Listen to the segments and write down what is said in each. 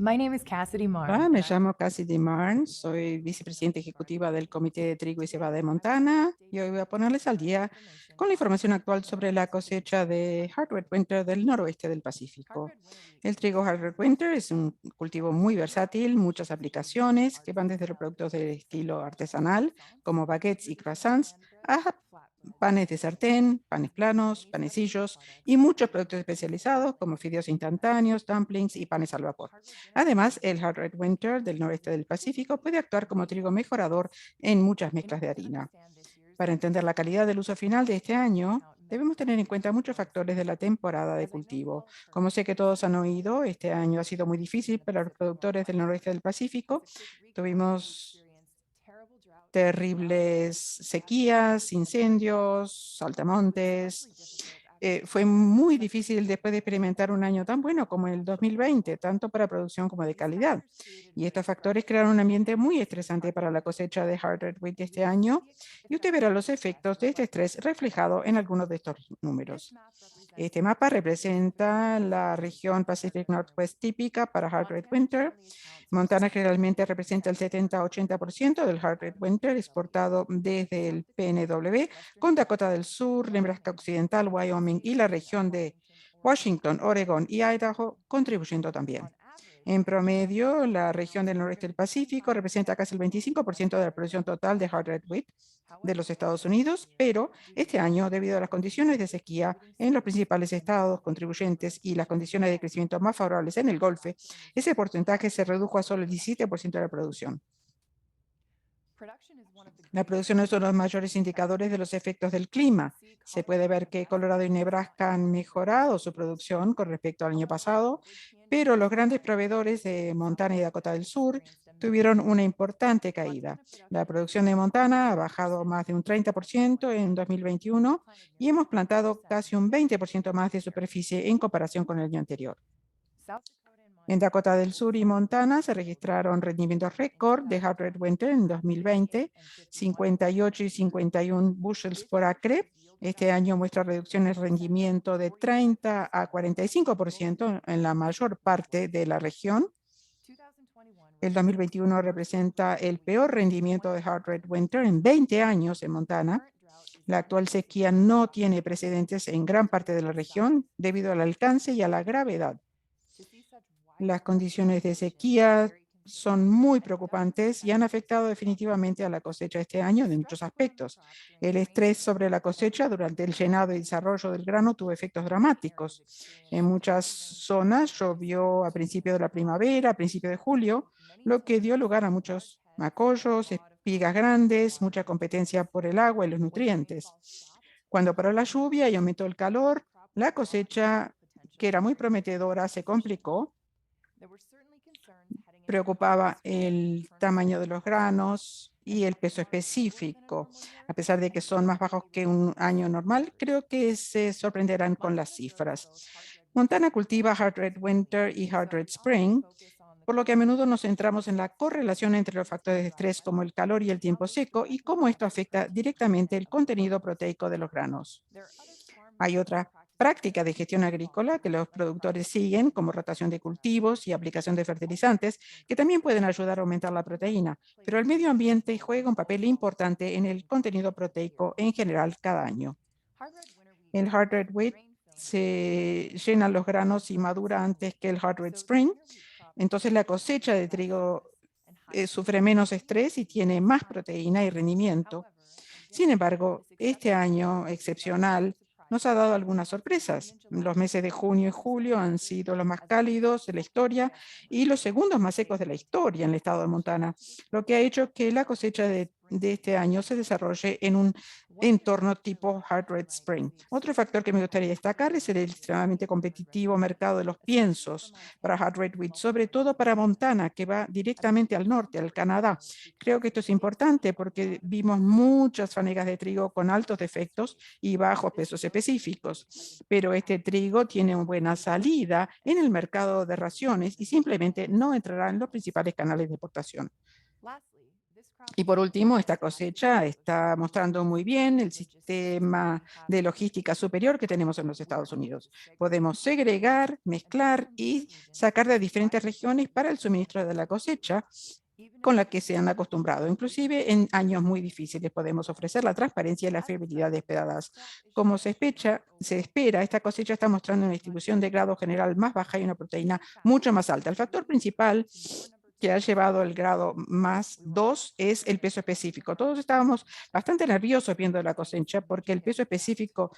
My name is Cassidy Hola, Marn. me llamo Cassidy Marn, soy vicepresidenta ejecutiva del Comité de Trigo y Cebada de Montana y hoy voy a ponerles al día con la información actual sobre la cosecha de Hardwood Winter del noroeste del Pacífico. El trigo Hardwood Winter es un cultivo muy versátil, muchas aplicaciones que van desde los productos de estilo artesanal como baguettes y croissants a panes de sartén, panes planos, panecillos y muchos productos especializados como fideos instantáneos, dumplings y panes al vapor. Además, el Hard Red Winter del noreste del Pacífico puede actuar como trigo mejorador en muchas mezclas de harina. Para entender la calidad del uso final de este año, debemos tener en cuenta muchos factores de la temporada de cultivo. Como sé que todos han oído, este año ha sido muy difícil para los productores del noroeste del Pacífico. Tuvimos terribles sequías, incendios, saltamontes. Fue muy difícil después de experimentar un año tan bueno como el 2020, tanto para producción como de calidad. Y estos factores crearon un ambiente muy estresante para la cosecha de hard red wheat este año, y usted verá los efectos de este estrés reflejado en algunos de estos números. Este mapa representa la región Pacific Northwest típica para hard red winter. Montana generalmente representa el 70-80% del hard red winter exportado desde el PNW, con Dakota del Sur, Nebraska Occidental, Wyoming y la región de Washington, Oregón y Idaho contribuyendo también. En promedio, la región del noreste del Pacífico representa casi el 25% de la producción total de hard red wheat de los Estados Unidos, pero este año, debido a las condiciones de sequía en los principales estados contribuyentes y las condiciones de crecimiento más favorables en el Golfo, ese porcentaje se redujo a solo el 17% de la producción. La producción es uno de los mayores indicadores de los efectos del clima. Se puede ver que Colorado y Nebraska han mejorado su producción con respecto al año pasado, pero los grandes proveedores de Montana y Dakota del Sur tuvieron una importante caída. La producción de Montana ha bajado más de un 30% en 2021 y hemos plantado casi un 20% más de superficie en comparación con el año anterior. En Dakota del Sur y Montana se registraron rendimientos récord de hard red winter en 2020, 58 y 51 bushels por acre. Este año muestra reducciones de rendimiento de 30 a 45% en la mayor parte de la región. El 2021 representa el peor rendimiento de hard red winter en 20 años en Montana. La actual sequía no tiene precedentes en gran parte de la región debido al alcance y a la gravedad. Las condiciones de sequía son muy preocupantes y han afectado definitivamente a la cosecha este año en muchos aspectos. El estrés sobre la cosecha durante el llenado y desarrollo del grano tuvo efectos dramáticos. En muchas zonas llovió a principios de la primavera, a principios de julio, lo que dio lugar a muchos macollos, espigas grandes, mucha competencia por el agua y los nutrientes. Cuando paró la lluvia y aumentó el calor, la cosecha, que era muy prometedora, se complicó. Preocupaba el tamaño de los granos y el peso específico. A pesar de que son más bajos que un año normal, creo que se sorprenderán con las cifras. Montana cultiva Hard Red Winter y Hard Red Spring, por lo que a menudo nos centramos en la correlación entre los factores de estrés como el calor y el tiempo seco y cómo esto afecta directamente el contenido proteico de los granos. Hay otra práctica de gestión agrícola que los productores siguen, como rotación de cultivos y aplicación de fertilizantes, que también pueden ayudar a aumentar la proteína, pero el medio ambiente juega un papel importante en el contenido proteico en general cada año. El hard red wheat se llena los granos y madura antes que el hard red spring, entonces la cosecha de trigo sufre menos estrés y tiene más proteína y rendimiento. Sin embargo, este año excepcional nos ha dado algunas sorpresas. Los meses de junio y julio han sido los más cálidos de la historia y los segundos más secos de la historia en el estado de Montana, lo que ha hecho que la cosecha de este año se desarrolle en un entorno tipo Hard Red Spring. Otro factor que me gustaría destacar es el extremadamente competitivo mercado de los piensos para Hard Red Wheat, sobre todo para Montana, que va directamente al norte, al Canadá. Creo que esto es importante porque vimos muchas fanegas de trigo con altos defectos y bajos pesos específicos, pero este trigo tiene una buena salida en el mercado de raciones y simplemente no entrará en los principales canales de exportación. Y por último, esta cosecha está mostrando muy bien el sistema de logística superior que tenemos en los Estados Unidos. Podemos segregar, mezclar y sacar de diferentes regiones para el suministro de la cosecha con la que se han acostumbrado. Inclusive en años muy difíciles podemos ofrecer la transparencia y la fiabilidad esperadas. Como se espera, esta cosecha está mostrando una distribución de grado general más baja y una proteína mucho más alta. El factor principal que ha llevado el grado más 2 es el peso específico. Todos estábamos bastante nerviosos viendo la cosecha porque el peso específico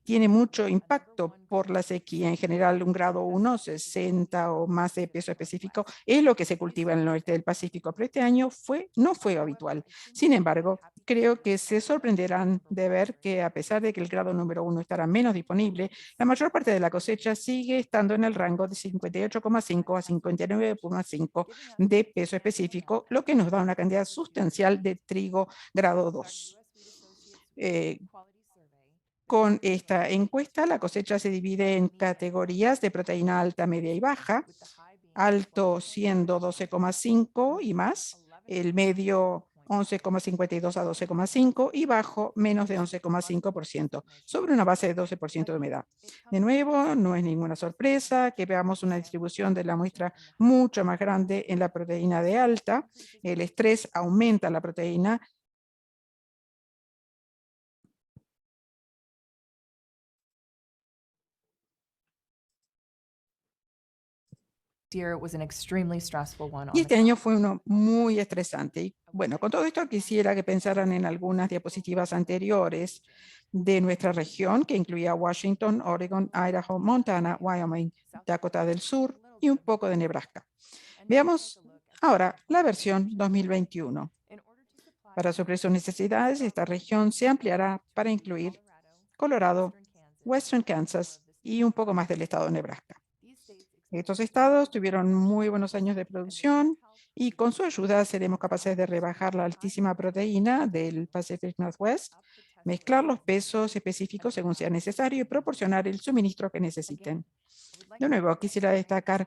tiene mucho impacto por la sequía. En general, un grado 1, 60 o más de peso específico, es lo que se cultiva en el norte del Pacífico, pero este año no fue habitual. Sin embargo, creo que se sorprenderán de ver que a pesar de que el grado número 1 estará menos disponible, la mayor parte de la cosecha sigue estando en el rango de 58,5 a 59,5 de peso específico, lo que nos da una cantidad sustancial de trigo grado 2. Con esta encuesta, la cosecha se divide en categorías de proteína alta, media y baja, alto siendo 12,5 y más, el medio 11,52 a 12,5 y bajo menos de 11,5%, sobre una base de 12% de humedad. De nuevo, no es ninguna sorpresa que veamos una distribución de la muestra mucho más grande en la proteína de alta. El estrés aumenta la proteína. Y este año fue uno muy estresante. Y bueno, con todo esto quisiera que pensaran en algunas diapositivas anteriores de nuestra región, que incluía Washington, Oregon, Idaho, Montana, Wyoming, Dakota del Sur y un poco de Nebraska. Veamos ahora la versión 2021. Para suplir sus necesidades, esta región se ampliará para incluir Colorado, Western Kansas y un poco más del estado de Nebraska. Estos estados tuvieron muy buenos años de producción y con su ayuda seremos capaces de rebajar la altísima proteína del Pacific Northwest, mezclar los pesos específicos según sea necesario y proporcionar el suministro que necesiten. De nuevo, quisiera destacar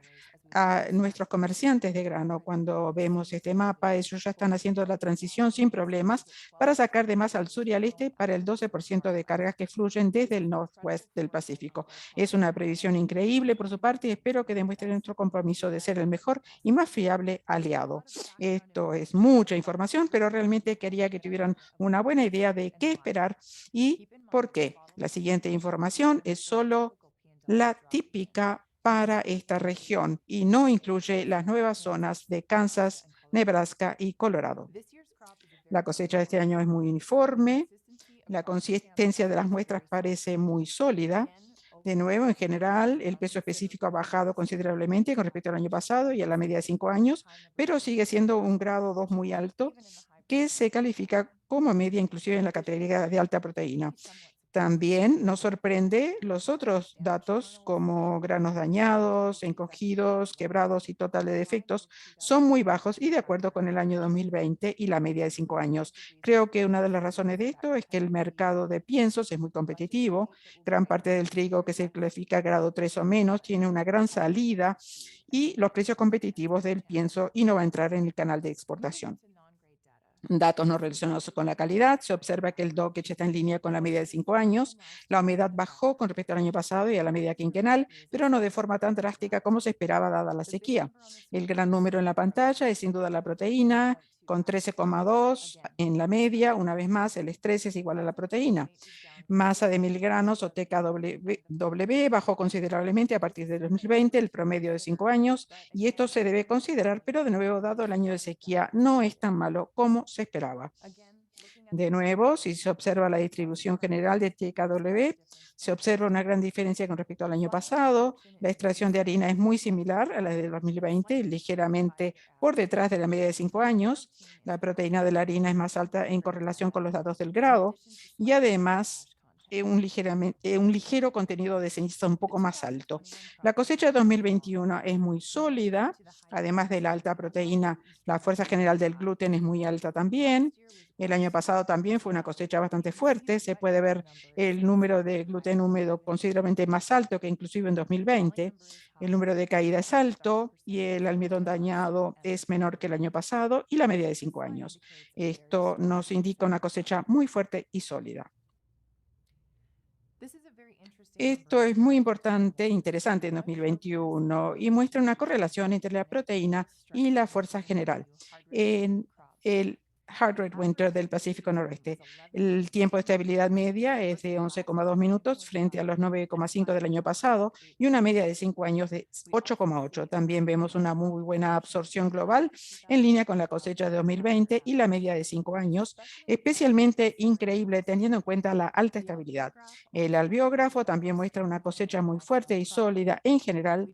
a nuestros comerciantes de grano. Cuando vemos este mapa, ellos ya están haciendo la transición sin problemas para sacar de más al sur y al este para el 12% de cargas que fluyen desde el Northwest del Pacífico. Es una previsión increíble por su parte y espero que demuestre nuestro compromiso de ser el mejor y más fiable aliado. Esto es mucha información, pero realmente quería que tuvieran una buena idea de qué esperar y por qué. La siguiente información es solo la típica para esta región y no incluye las nuevas zonas de Kansas, Nebraska y Colorado. La cosecha de este año es muy uniforme, la consistencia de las muestras parece muy sólida. De nuevo, en general, el peso específico ha bajado considerablemente con respecto al año pasado y a la media de 5 años, pero sigue siendo un grado 2 muy alto que se califica como media inclusive en la categoría de alta proteína. También nos sorprende los otros datos como granos dañados, encogidos, quebrados y total de defectos son muy bajos y de acuerdo con el año 2020 y la media de 5 años. Creo que una de las razones de esto es que el mercado de piensos es muy competitivo. Gran parte del trigo que se clasifica grado 3 o menos tiene una gran salida y los precios competitivos del pienso y no va a entrar en el canal de exportación. Datos no relacionados con la calidad, se observa que el DOCH está en línea con la media de 5 años, la humedad bajó con respecto al año pasado y a la media quinquenal, pero no de forma tan drástica como se esperaba dada la sequía. El gran número en la pantalla es sin duda la proteína, con 13,2 en la media, una vez más el estrés es igual a la proteína. Masa de miligramos o TKW bajó considerablemente a partir de 2020, el promedio de 5 años, y esto se debe considerar, pero de nuevo, dado el año de sequía, no es tan malo como se esperaba. De nuevo, si se observa la distribución general de TKW, se observa una gran diferencia con respecto al año pasado. La extracción de harina es muy similar a la de 2020, ligeramente por detrás de la media de 5 años. La proteína de la harina es más alta en correlación con los datos del grado y además un ligero contenido de ceniza un poco más alto. La cosecha de 2021 es muy sólida, además de la alta proteína, la fuerza general del gluten es muy alta también. El año pasado también fue una cosecha bastante fuerte. Se puede ver el número de gluten húmedo considerablemente más alto que inclusive en 2020. El número de caída es alto y el almidón dañado es menor que el año pasado y la media de 5 años. Esto nos indica una cosecha muy fuerte y sólida. Esto es muy importante e interesante en 2021 y muestra una correlación entre la proteína y la fuerza general en el Hard Red Winter del Pacífico Noroeste. El tiempo de estabilidad media es de 11,2 minutos frente a los 9,5 del año pasado y una media de 5 años de 8,8. También vemos una muy buena absorción global en línea con la cosecha de 2020 y la media de 5 años, especialmente increíble teniendo en cuenta la alta estabilidad. El albiógrafo también muestra una cosecha muy fuerte y sólida en general.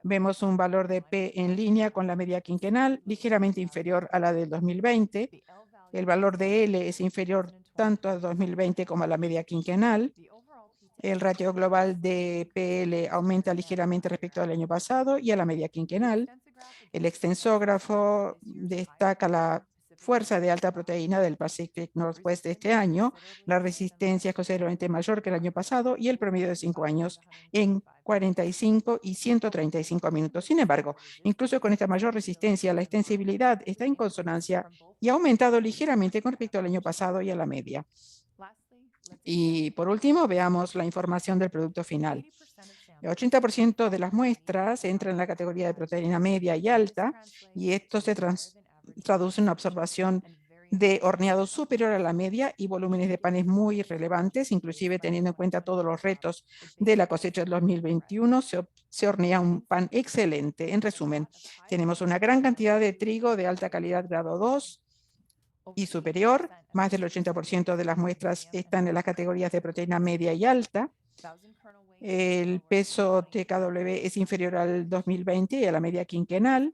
Vemos un valor de P en línea con la media quinquenal, ligeramente inferior a la del 2020. El valor de L es inferior tanto al 2020 como a la media quinquenal. El ratio global de PL aumenta ligeramente respecto al año pasado y a la media quinquenal. El extensógrafo destaca la fuerza de alta proteína del Pacific Northwest de este año. La resistencia es considerablemente mayor que el año pasado y el promedio de 5 años en 45 y 135 minutos. Sin embargo, incluso con esta mayor resistencia, la extensibilidad está en consonancia y ha aumentado ligeramente con respecto al año pasado y a la media. Y por último, veamos la información del producto final. El 80% de las muestras entran en la categoría de proteína media y alta, y esto se traduce en una observación de horneado superior a la media y volúmenes de panes muy relevantes, inclusive teniendo en cuenta todos los retos de la cosecha del 2021, se hornea un pan excelente. En resumen, tenemos una gran cantidad de trigo de alta calidad grado 2 y superior. Más del 80% de las muestras están en las categorías de proteína media y alta. El peso TKW es inferior al 2020 y a la media quinquenal.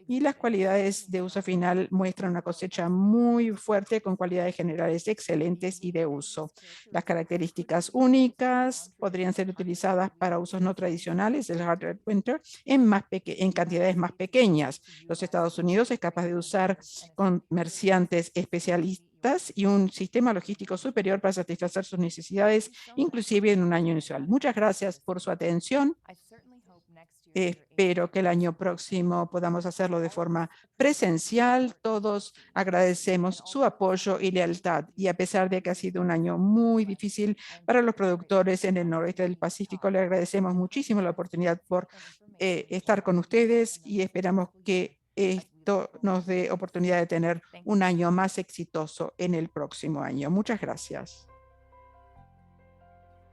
Y las cualidades de uso final muestran una cosecha muy fuerte con cualidades generales excelentes y de uso. Las características únicas podrían ser utilizadas para usos no tradicionales del Hard Red Winter en cantidades más pequeñas. Los Estados Unidos es capaz de usar comerciantes especialistas y un sistema logístico superior para satisfacer sus necesidades, inclusive en un año inicial. Muchas gracias por su atención. Espero que el año próximo podamos hacerlo de forma presencial. Todos agradecemos su apoyo y lealtad. Y a pesar de que ha sido un año muy difícil para los productores en el noroeste del Pacífico, le agradecemos muchísimo la oportunidad por estar con ustedes y esperamos que esto nos dé oportunidad de tener un año más exitoso en el próximo año. Muchas gracias.